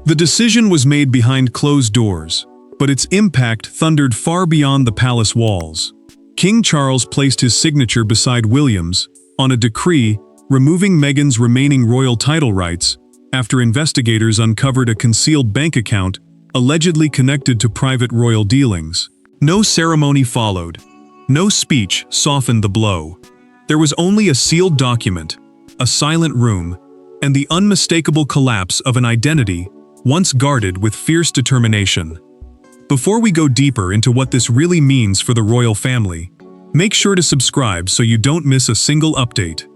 The decision was made behind closed doors, but its impact thundered far beyond the palace walls. King Charles placed his signature beside William's on a decree removing Meghan's remaining royal title rights after investigators uncovered a concealed bank account allegedly connected to private royal dealings. No ceremony followed. No speech softened the blow. There was only a sealed document, a silent room, and the unmistakable collapse of an identity once guarded with fierce determination. Before we go deeper into what this really means for the royal family, make sure to subscribe so you don't miss a single update.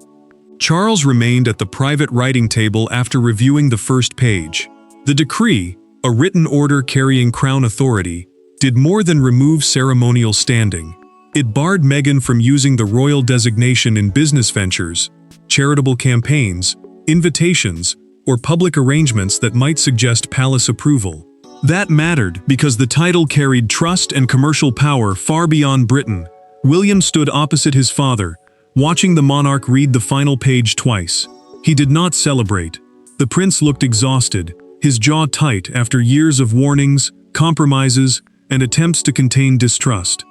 Charles remained at the private writing table after reviewing the first page. The decree, a written order carrying crown authority, did more than remove ceremonial standing. It barred Meghan from using the royal designation in business ventures, charitable campaigns, invitations, or public arrangements that might suggest palace approval. That mattered because the title carried trust and commercial power far beyond Britain. William stood opposite his father, watching the monarch read the final page twice. He did not celebrate. The prince looked exhausted, his jaw tight after years of warnings, compromises, and attempts to contain distrust.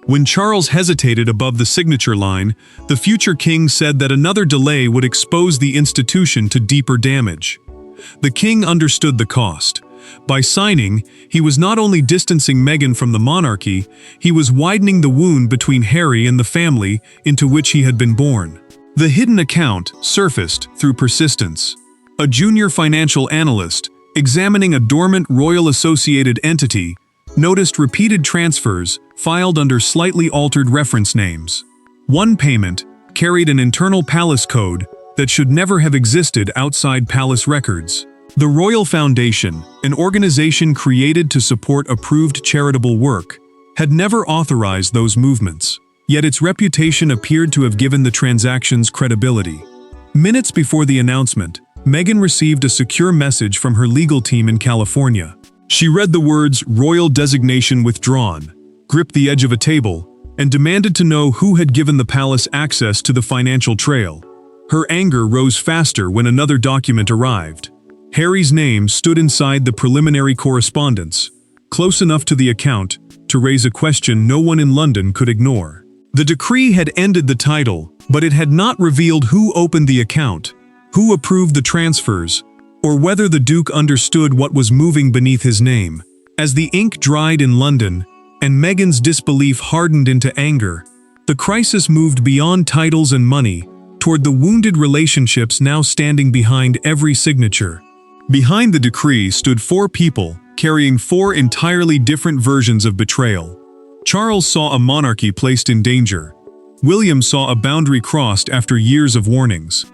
When Charles hesitated above the signature line, the future king said that another delay would expose the institution to deeper damage. The king understood the cost. By signing, he was not only distancing Meghan from the monarchy, he was widening the wound between Harry and the family into which he had been born. The hidden account surfaced through persistence. A junior financial analyst, examining a dormant royal associated entity, noticed repeated transfers filed under slightly altered reference names. One payment carried an internal palace code that should never have existed outside palace records. The Royal Foundation, an organization created to support approved charitable work, had never authorized those movements, yet its reputation appeared to have given the transactions credibility. Minutes before the announcement, Meghan received a secure message from her legal team in California. She read the words "Royal Designation Withdrawn," gripped the edge of a table, and demanded to know who had given the palace access to the financial trail. Her anger rose faster when another document arrived. Harry's name stood inside the preliminary correspondence, close enough to the account to raise a question no one in London could ignore. The decree had ended the title, but it had not revealed who opened the account, who approved the transfers, or whether the Duke understood what was moving beneath his name. As the ink dried in London, and Meghan's disbelief hardened into anger, the crisis moved beyond titles and money, toward the wounded relationships now standing behind every signature. Behind the decree stood four people, carrying four entirely different versions of betrayal. Charles saw a monarchy placed in danger. William saw a boundary crossed after years of warnings.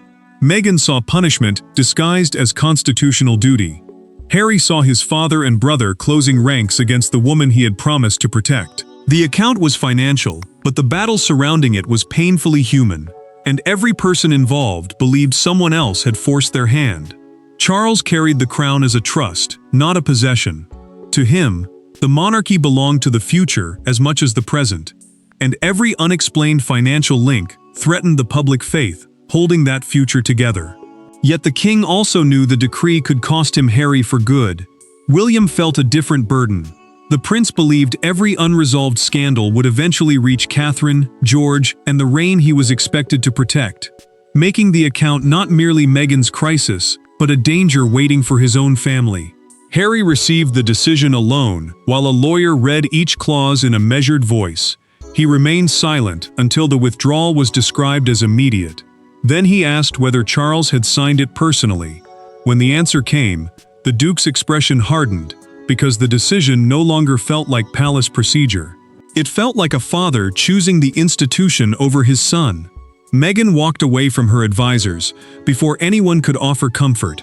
Meghan saw punishment disguised as constitutional duty. Harry saw his father and brother closing ranks against the woman he had promised to protect. The account was financial, but the battle surrounding it was painfully human, and every person involved believed someone else had forced their hand. Charles carried the crown as a trust, not a possession. To him, the monarchy belonged to the future as much as the present, and every unexplained financial link threatened the public faith, holding that future together. Yet the king also knew the decree could cost him Harry for good. William felt a different burden. The prince believed every unresolved scandal would eventually reach Catherine, George, and the reign he was expected to protect, making the account not merely Meghan's crisis, but a danger waiting for his own family. Harry received the decision alone, while a lawyer read each clause in a measured voice. He remained silent until the withdrawal was described as immediate. Then he asked whether Charles had signed it personally. When the answer came, the Duke's expression hardened, because the decision no longer felt like palace procedure. It felt like a father choosing the institution over his son. Meghan walked away from her advisors before anyone could offer comfort.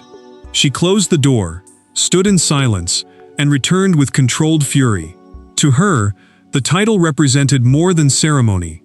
She closed the door, stood in silence, and returned with controlled fury. To her, the title represented more than ceremony.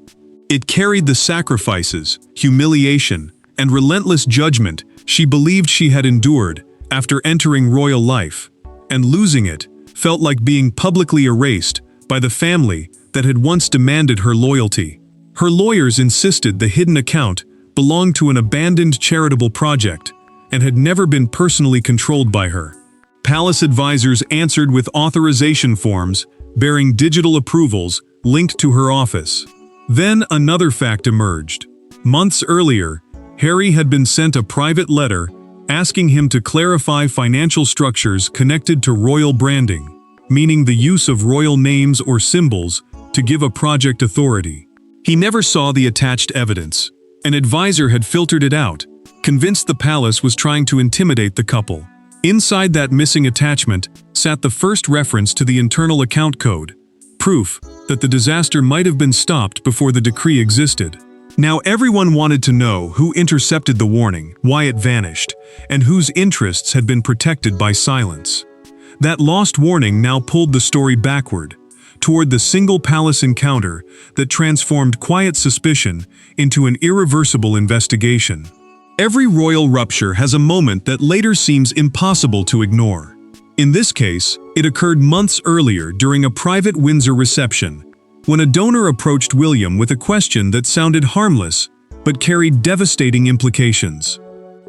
It carried the sacrifices, humiliation, and relentless judgment she believed she had endured after entering royal life, and losing it felt like being publicly erased by the family that had once demanded her loyalty. Her lawyers insisted the hidden account belonged to an abandoned charitable project and had never been personally controlled by her. Palace advisors answered with authorization forms bearing digital approvals linked to her office. Then another fact emerged. Months earlier, Harry had been sent a private letter asking him to clarify financial structures connected to royal branding, meaning the use of royal names or symbols to give a project authority. He never saw the attached evidence. An advisor had filtered it out, convinced the palace was trying to intimidate the couple. Inside that missing attachment sat the first reference to the internal account code, proof that the disaster might have been stopped before the decree existed. Now everyone wanted to know who intercepted the warning, why it vanished, and whose interests had been protected by silence. That lost warning now pulled the story backward, toward the single palace encounter that transformed quiet suspicion into an irreversible investigation. Every royal rupture has a moment that later seems impossible to ignore. In this case, it occurred months earlier during a private Windsor reception, when a donor approached William with a question that sounded harmless but carried devastating implications.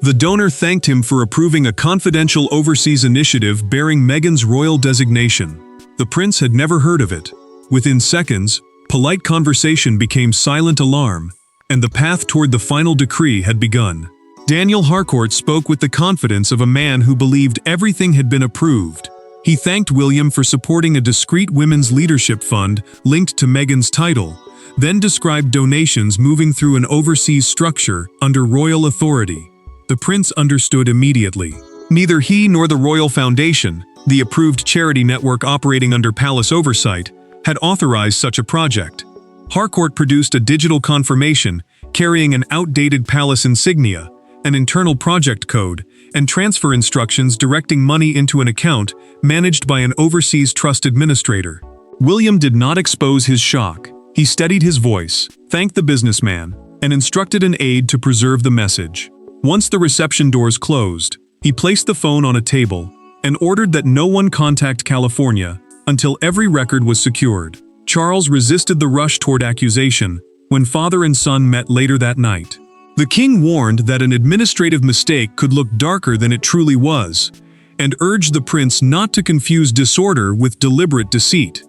The donor thanked him for approving a confidential overseas initiative bearing Meghan's royal designation. The prince had never heard of it. Within seconds, polite conversation became silent alarm, and the path toward the final decree had begun. Daniel Harcourt spoke with the confidence of a man who believed everything had been approved. He thanked William for supporting a discreet women's leadership fund linked to Meghan's title, then described donations moving through an overseas structure under royal authority. The prince understood immediately. Neither he nor the Royal Foundation, the approved charity network operating under palace oversight, had authorized such a project. Harcourt produced a digital confirmation carrying an outdated palace insignia, an internal project code, and transfer instructions directing money into an account managed by an overseas trust administrator. William did not expose his shock. He steadied his voice, thanked the businessman, and instructed an aide to preserve the message. Once the reception doors closed, he placed the phone on a table and ordered that no one contact California until every record was secured. Charles resisted the rush toward accusation when father and son met later that night. The king warned that an administrative mistake could look darker than it truly was, and urged the prince not to confuse disorder with deliberate deceit.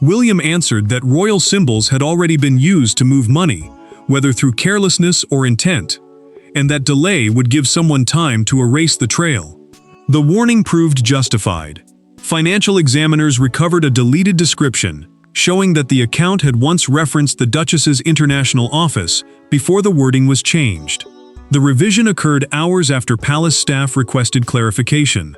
William answered that royal symbols had already been used to move money, whether through carelessness or intent, and that delay would give someone time to erase the trail. The warning proved justified. Financial examiners recovered a deleted description, showing that the account had once referenced the Duchess's international office before the wording was changed. The revision occurred hours after palace staff requested clarification.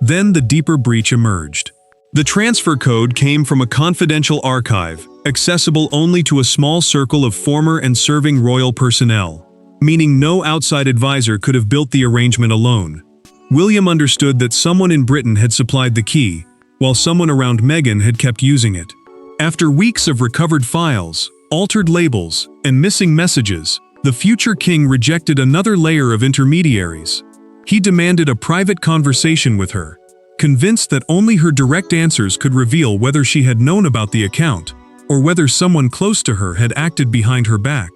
Then the deeper breach emerged. The transfer code came from a confidential archive, accessible only to a small circle of former and serving royal personnel, meaning no outside advisor could have built the arrangement alone. William understood that someone in Britain had supplied the key, while someone around Meghan had kept using it. After weeks of recovered files, altered labels, and missing messages, the future king rejected another layer of intermediaries. He demanded a private conversation with her, convinced that only her direct answers could reveal whether she had known about the account, or whether someone close to her had acted behind her back.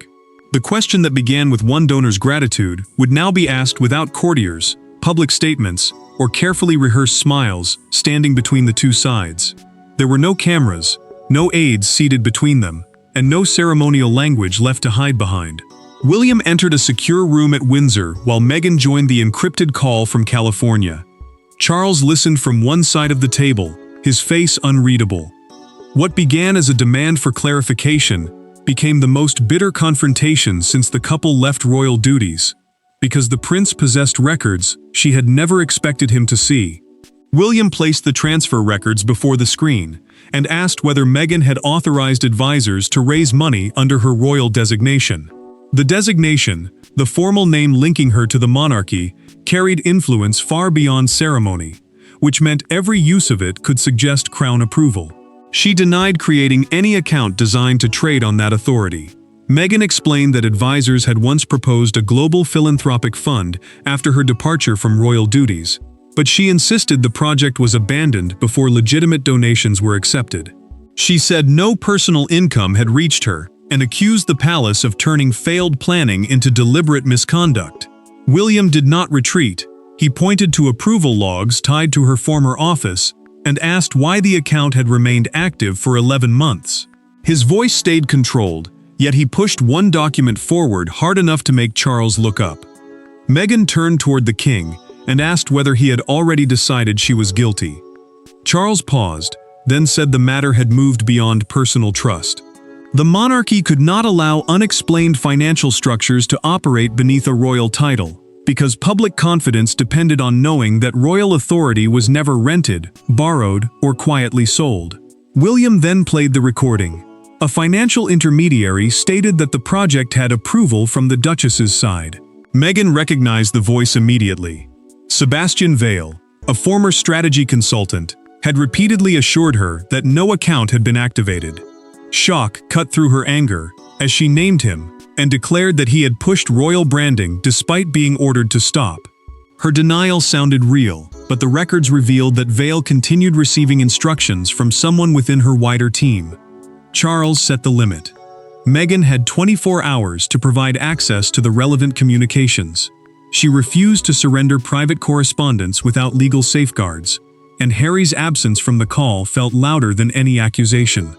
The question that began with one donor's gratitude would now be asked without courtiers, public statements, or carefully rehearsed smiles standing between the two sides. There were no cameras, no aides seated between them, and no ceremonial language left to hide behind. William entered a secure room at Windsor while Meghan joined the encrypted call from California. Charles listened from one side of the table, his face unreadable. What began as a demand for clarification became the most bitter confrontation since the couple left royal duties, because the prince possessed records she had never expected him to see. William placed the transfer records before the screen and asked whether Meghan had authorized advisors to raise money under her royal designation. The designation, the formal name linking her to the monarchy, carried influence far beyond ceremony, which meant every use of it could suggest crown approval. She denied creating any account designed to trade on that authority. Meghan explained that advisors had once proposed a global philanthropic fund after her departure from royal duties, but she insisted the project was abandoned before legitimate donations were accepted. She said no personal income had reached her and accused the palace of turning failed planning into deliberate misconduct. William did not retreat. He pointed to approval logs tied to her former office and asked why the account had remained active for 11 months. His voice stayed controlled, yet he pushed one document forward hard enough to make Charles look up. Meghan turned toward the king and asked whether he had already decided she was guilty. Charles paused, then said the matter had moved beyond personal trust. The monarchy could not allow unexplained financial structures to operate beneath a royal title, because public confidence depended on knowing that royal authority was never rented, borrowed, or quietly sold. William then played the recording. A financial intermediary stated that the project had approval from the Duchess's side. Meghan recognized the voice immediately. Sebastian Vale, a former strategy consultant, had repeatedly assured her that no account had been activated. Shock cut through her anger as she named him and declared that he had pushed royal branding despite being ordered to stop. Her denial sounded real, but the records revealed that Vale continued receiving instructions from someone within her wider team. Charles set the limit. Meghan had 24 hours to provide access to the relevant communications. She refused to surrender private correspondence without legal safeguards, and Harry's absence from the call felt louder than any accusation.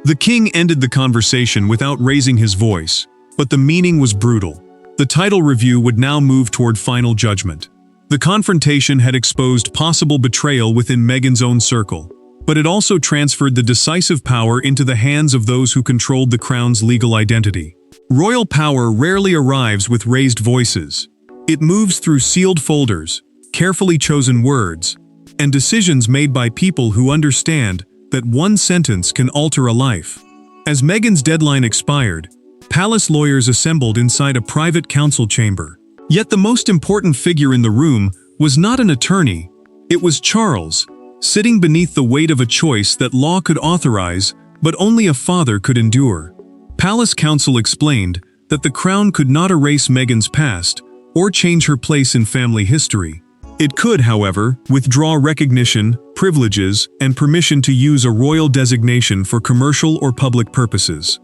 The king ended the conversation without raising his voice, but the meaning was brutal. The title review would now move toward final judgment. The confrontation had exposed possible betrayal within Meghan's own circle, but it also transferred the decisive power into the hands of those who controlled the crown's legal identity. Royal power rarely arrives with raised voices. It moves through sealed folders, carefully chosen words, and decisions made by people who understand that one sentence can alter a life. As Meghan's deadline expired, palace lawyers assembled inside a private council chamber. Yet the most important figure in the room was not an attorney, it was Charles, sitting beneath the weight of a choice that law could authorize, but only a father could endure. Palace counsel explained that the crown could not erase Meghan's past or change her place in family history. It could, however, withdraw recognition, privileges, and permission to use a royal designation for commercial or public purposes.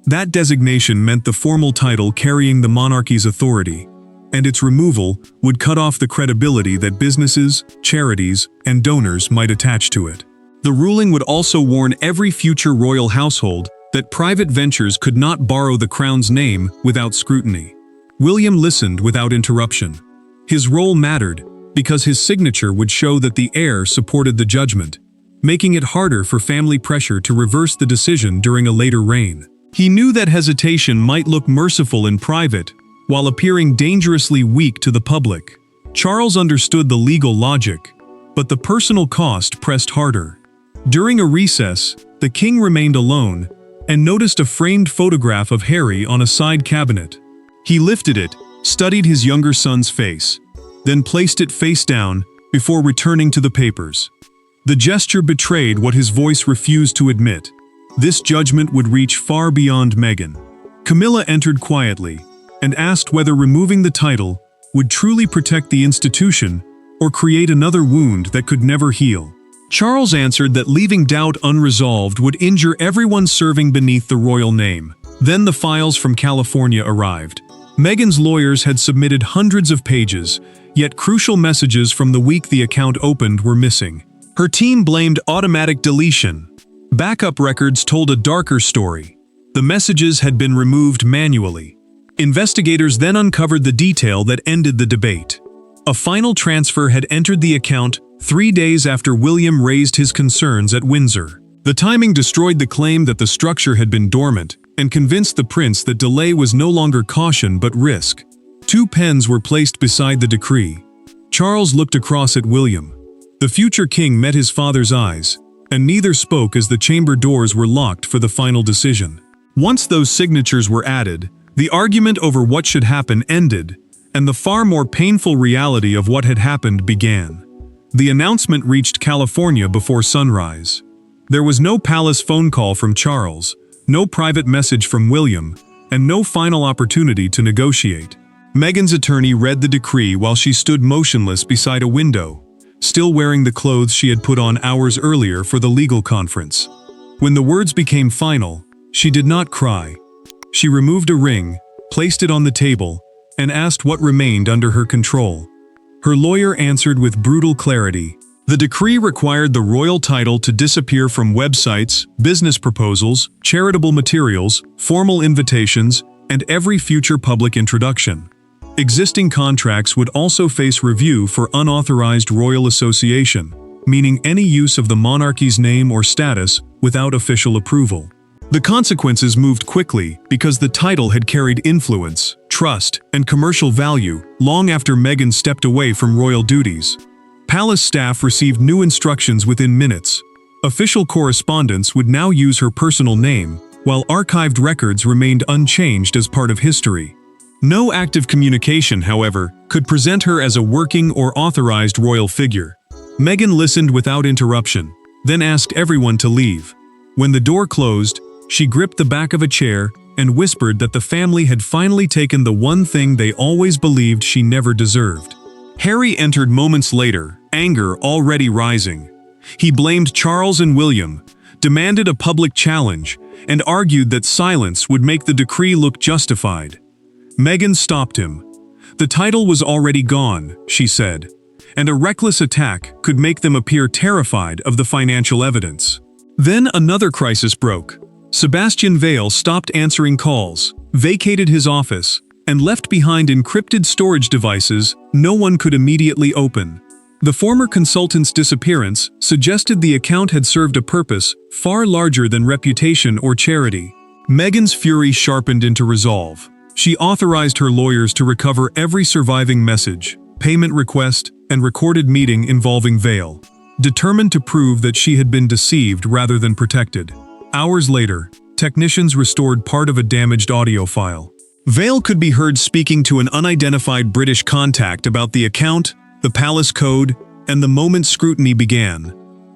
That designation meant the formal title carrying the monarchy's authority, and its removal would cut off the credibility that businesses, charities, and donors might attach to it. The ruling would also warn every future royal household that private ventures could not borrow the crown's name without scrutiny. William listened without interruption. His role mattered because his signature would show that the heir supported the judgment, making it harder for family pressure to reverse the decision during a later reign. He knew that hesitation might look merciful in private, while appearing dangerously weak to the public. Charles understood the legal logic, but the personal cost pressed harder. During a recess, the king remained alone and noticed a framed photograph of Harry on a side cabinet. He lifted it, studied his younger son's face, then placed it face down before returning to the papers. The gesture betrayed what his voice refused to admit. This judgment would reach far beyond Meghan. Camilla entered quietly and asked whether removing the title would truly protect the institution or create another wound that could never heal. Charles answered that leaving doubt unresolved would injure everyone serving beneath the royal name. Then the files from California arrived. Meghan's lawyers had submitted hundreds of pages, yet crucial messages from the week the account opened were missing. Her team blamed automatic deletion. Backup records told a darker story. The messages had been removed manually. Investigators then uncovered the detail that ended the debate. A final transfer had entered the account 3 days after William raised his concerns at Windsor. The timing destroyed the claim that the structure had been dormant and convinced the prince that delay was no longer caution but risk. 2 pens were placed beside the decree. Charles looked across at William. The future king met his father's eyes, and neither spoke as the chamber doors were locked for the final decision. Once those signatures were added, the argument over what should happen ended, and the far more painful reality of what had happened began. The announcement reached California before sunrise. There was no palace phone call from Charles, no private message from William, and no final opportunity to negotiate. Meghan's attorney read the decree while she stood motionless beside a window, still wearing the clothes she had put on hours earlier for the legal conference. When the words became final, she did not cry. She removed a ring, placed it on the table, and asked what remained under her control. Her lawyer answered with brutal clarity. The decree required the royal title to disappear from websites, business proposals, charitable materials, formal invitations, and every future public introduction. Existing contracts would also face review for unauthorized royal association, meaning any use of the monarchy's name or status without official approval. The consequences moved quickly because the title had carried influence, trust, and commercial value long after Meghan stepped away from royal duties. Palace staff received new instructions within minutes. Official correspondence would now use her personal name, while archived records remained unchanged as part of history. No active communication, however, could present her as a working or authorized royal figure. Meghan listened without interruption, then asked everyone to leave. When the door closed, she gripped the back of a chair and whispered that the family had finally taken the one thing they always believed she never deserved. Harry entered moments later, anger already rising. He blamed Charles and William, demanded a public challenge, and argued that silence would make the decree look justified. Meghan stopped him. The title was already gone, she said, and a reckless attack could make them appear terrified of the financial evidence. Then another crisis broke. Sebastian Vale stopped answering calls, vacated his office, and left behind encrypted storage devices no one could immediately open. The former consultant's disappearance suggested the account had served a purpose far larger than reputation or charity. Meghan's fury sharpened into resolve. She authorized her lawyers to recover every surviving message, payment request, and recorded meeting involving Vale, determined to prove that she had been deceived rather than protected. Hours later, technicians restored part of a damaged audio file. Vale could be heard speaking to an unidentified British contact about the account, the palace code, and the moment scrutiny began.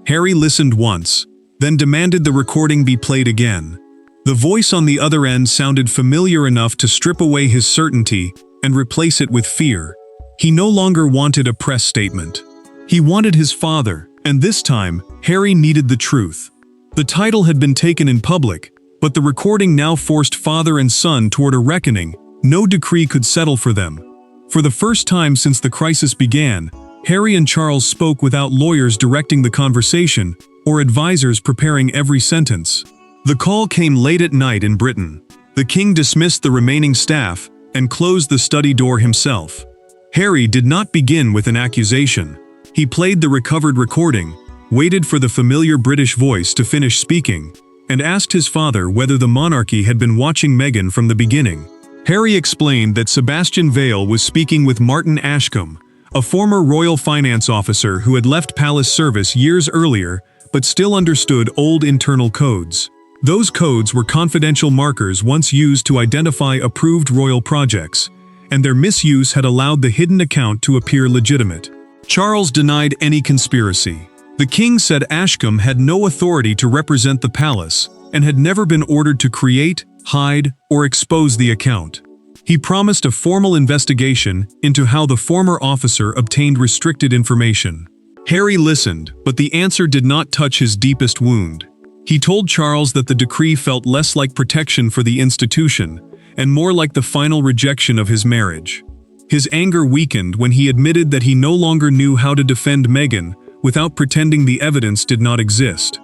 Harry listened once, then demanded the recording be played again. The voice on the other end sounded familiar enough to strip away his certainty and replace it with fear. He no longer wanted a press statement. He wanted his father, and this time, Harry needed the truth. The title had been taken in public, but the recording now forced father and son toward a reckoning. No decree could settle for them. For the first time since the crisis began, Harry and Charles spoke without lawyers directing the conversation or advisors preparing every sentence. The call came late at night in Britain. The king dismissed the remaining staff and closed the study door himself. Harry did not begin with an accusation. He played the recovered recording, waited for the familiar British voice to finish speaking, and asked his father whether the monarchy had been watching Meghan from the beginning. Harry explained that Sebastian Vale was speaking with Martin Ashcombe, a former royal finance officer who had left palace service years earlier but still understood old internal codes. Those codes were confidential markers once used to identify approved royal projects, and their misuse had allowed the hidden account to appear legitimate. Charles denied any conspiracy. The king said Ashcombe had no authority to represent the palace and had never been ordered to create, hide, or expose the account. He promised a formal investigation into how the former officer obtained restricted information. Harry listened, but the answer did not touch his deepest wound. He told Charles that the decree felt less like protection for the institution and more like the final rejection of his marriage. His anger weakened when he admitted that he no longer knew how to defend Meghan without pretending the evidence did not exist.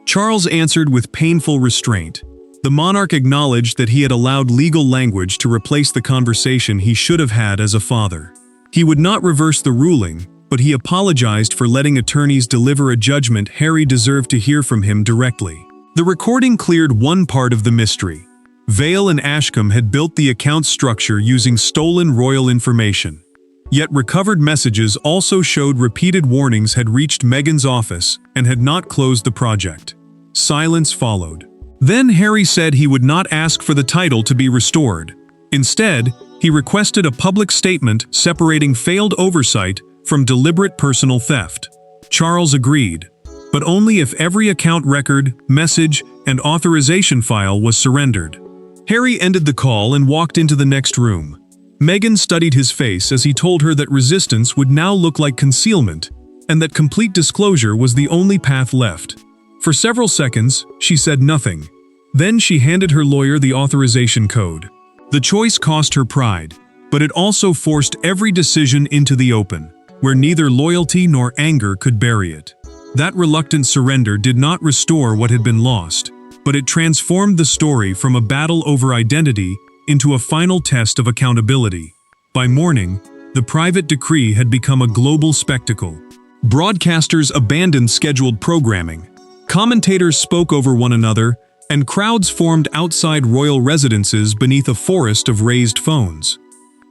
Charles answered with painful restraint. The monarch acknowledged that he had allowed legal language to replace the conversation he should have had as a father. He would not reverse the ruling, but he apologized for letting attorneys deliver a judgment Harry deserved to hear from him directly. The recording cleared one part of the mystery. Vale and Ashcombe had built the account structure using stolen royal information. Yet recovered messages also showed repeated warnings had reached Meghan's office and had not closed the project. Silence followed. Then Harry said he would not ask for the title to be restored. Instead, he requested a public statement separating failed oversight from deliberate personal theft. Charles agreed, but only if every account record, message, and authorization file was surrendered. Harry ended the call and walked into the next room. Meghan studied his face as he told her that resistance would now look like concealment, and that complete disclosure was the only path left. For several seconds, she said nothing. Then she handed her lawyer the authorization code. The choice cost her pride, but it also forced every decision into the open. where neither loyalty nor anger could bury it. That reluctant surrender did not restore what had been lost, but it transformed the story from a battle over identity into a final test of accountability. By morning, the private decree had become a global spectacle. Broadcasters abandoned scheduled programming. Commentators spoke over one another, and crowds formed outside royal residences beneath a forest of raised phones.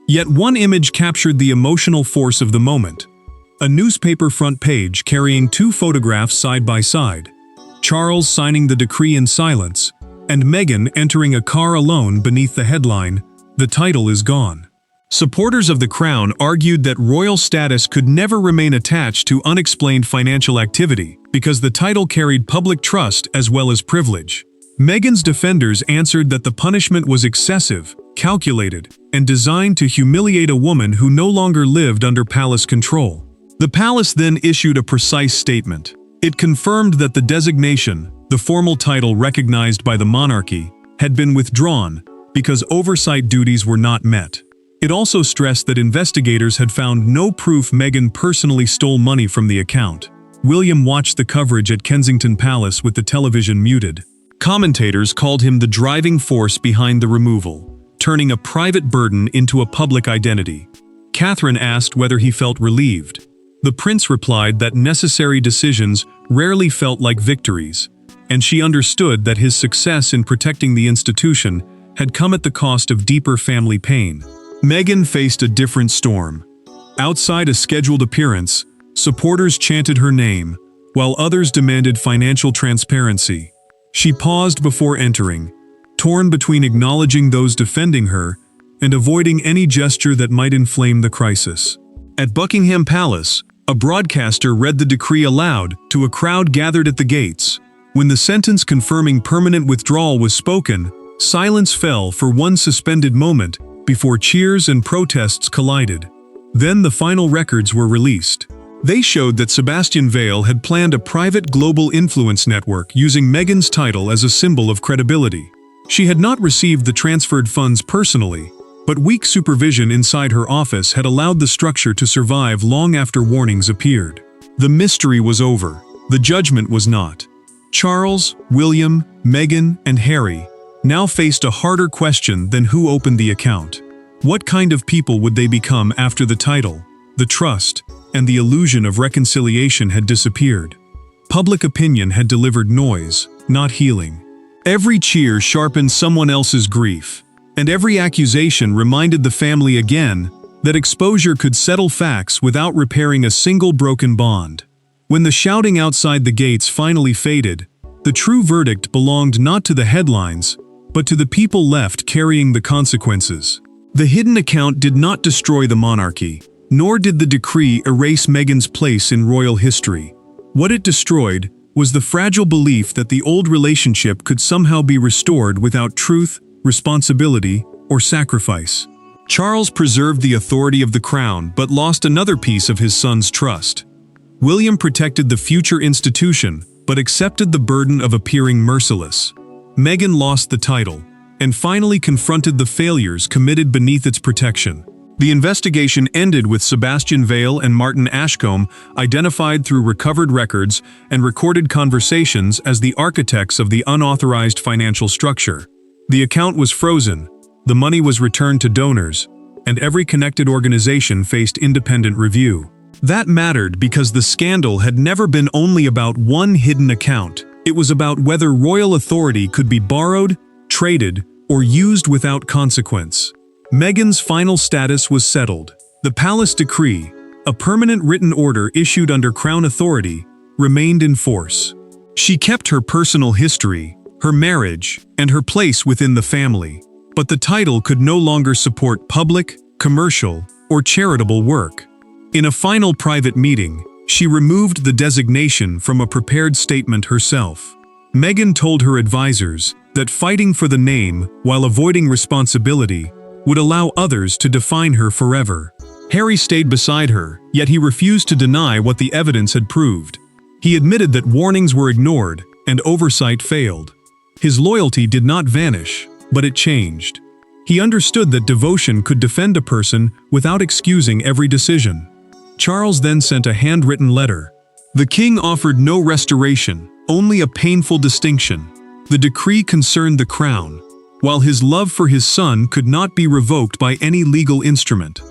Yet one image captured the emotional force of the moment. A newspaper front page carrying two photographs side by side. Charles signing the decree in silence, and Meghan entering a car alone beneath the headline, "The title is gone." Supporters of the crown argued that royal status could never remain attached to unexplained financial activity because the title carried public trust as well as privilege. Meghan's defenders answered that the punishment was excessive, calculated, and designed to humiliate a woman who no longer lived under palace control. The palace then issued a precise statement. It confirmed that the designation, the formal title recognized by the monarchy, had been withdrawn because oversight duties were not met. It also stressed that investigators had found no proof Meghan personally stole money from the account. William watched the coverage at Kensington Palace with the television muted. Commentators called him the driving force behind the removal, turning a private burden into a public identity. Catherine asked whether he felt relieved. The prince replied that necessary decisions rarely felt like victories, and she understood that his success in protecting the institution had come at the cost of deeper family pain. Meghan faced a different storm. Outside a scheduled appearance, supporters chanted her name, while others demanded financial transparency. She paused before entering, torn between acknowledging those defending her and avoiding any gesture that might inflame the crisis. At Buckingham Palace, a broadcaster read the decree aloud to a crowd gathered at the gates. When the sentence confirming permanent withdrawal was spoken, silence fell for one suspended moment before cheers and protests collided. Then the final records were released. They showed that Sebastian Vale had planned a private global influence network using Meghan's title as a symbol of credibility. She had not received the transferred funds personally, but weak supervision inside her office had allowed the structure to survive long after warnings appeared. The mystery was over. The judgment was not. Charles, William, Meghan, and Harry now faced a harder question than who opened the account. What kind of people would they become after the title, the trust, and the illusion of reconciliation had disappeared? Public opinion had delivered noise, not healing. Every cheer sharpened someone else's grief, and every accusation reminded the family again that exposure could settle facts without repairing a single broken bond. When the shouting outside the gates finally faded, the true verdict belonged not to the headlines, but to the people left carrying the consequences. The hidden account did not destroy the monarchy, nor did the decree erase Meghan's place in royal history. What it destroyed was the fragile belief that the old relationship could somehow be restored without truth, responsibility, or sacrifice. Charles preserved the authority of the crown but lost another piece of his son's trust. William protected the future institution but accepted the burden of appearing merciless. Meghan lost the title, and finally confronted the failures committed beneath its protection. The investigation ended with Sebastian Vale and Martin Ashcombe identified through recovered records and recorded conversations as the architects of the unauthorized financial structure. The account was frozen, the money was returned to donors, and every connected organization faced independent review. That mattered because the scandal had never been only about one hidden account. It was about whether royal authority could be borrowed, traded, or used without consequence. Meghan's final status was settled. The palace decree, a permanent written order issued under crown authority, remained in force. She kept her personal history, her marriage, and her place within the family, but the title could no longer support public, commercial, or charitable work. In a final private meeting, she removed the designation from a prepared statement herself. Meghan told her advisors that fighting for the name while avoiding responsibility would allow others to define her forever. Harry stayed beside her, yet he refused to deny what the evidence had proved. He admitted that warnings were ignored and oversight failed. His loyalty did not vanish, but it changed. He understood that devotion could defend a person without excusing every decision. Charles then sent a handwritten letter. The king offered no restoration, only a painful distinction. The decree concerned the crown, while his love for his son could not be revoked by any legal instrument.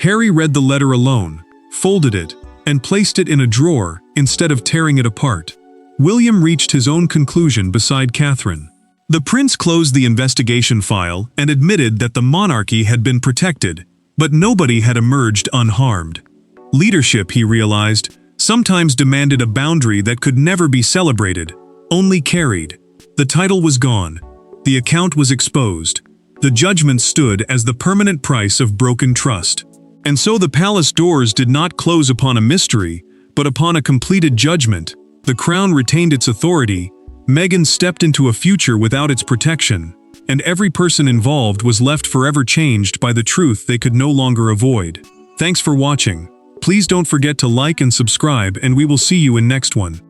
Harry read the letter alone, folded it, and placed it in a drawer instead of tearing it apart. William reached his own conclusion beside Catherine. The prince closed the investigation file and admitted that the monarchy had been protected, but nobody had emerged unharmed. Leadership, he realized, sometimes demanded a boundary that could never be celebrated, only carried. The title was gone. The account was exposed. The judgment stood as the permanent price of broken trust. And so the palace doors did not close upon a mystery, but upon a completed judgment. The crown retained its authority, Meghan stepped into a future without its protection, and every person involved was left forever changed by the truth they could no longer avoid. Thanks for watching. Please don't forget to like and subscribe, and we will see you in next one.